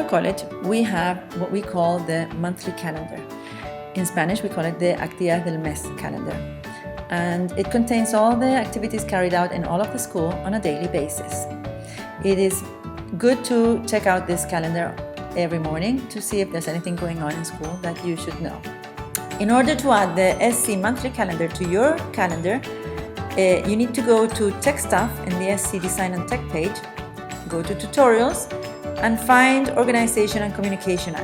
college, we have what we call the monthly calendar. In Spanish, we call it the Actividades del Mes calendar. And it contains all the activities carried out in all of the school on a daily basis. It is good to check out this calendar every morning to see if there's anything going on in school that you should know. In order to add the SC monthly calendar to your calendar, you need to go to Tech Stuff in the SC Design and Tech page, go to Tutorials, and find Organization and Communication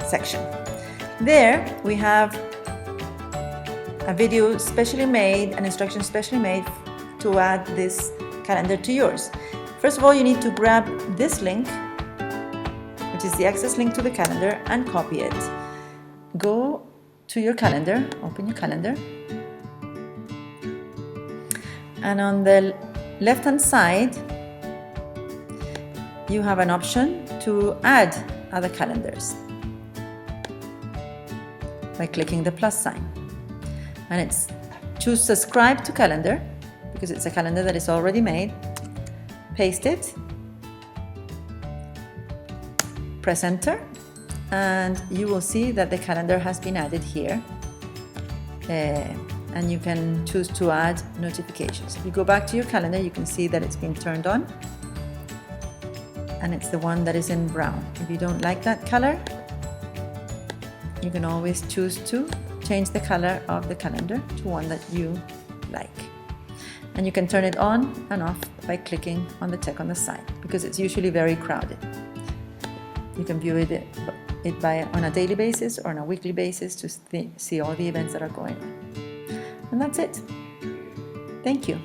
section. There we have a video specially made, an instruction specially made to add this calendar to yours. First of all, you need to grab this link, which is the access link to the calendar, and copy it. Go to your calendar, open your calendar, and on the left-hand side you have an option to add other calendars by clicking the plus sign, and it's choose subscribe to calendar because it's a calendar that is already made. Paste it, press enter, and you will see that the calendar has been added here, and you can choose to add notifications. If you go back to your calendar, you can see that it's been turned on, and it's the one that is in brown. If you don't like that color, you can always choose to change the color of the calendar to one that you like. And you can turn it on and off by clicking on the check on the side, because it's usually very crowded. You can view it on a daily basis or on a weekly basis to see all the events that are going on. And that's it. Thank you.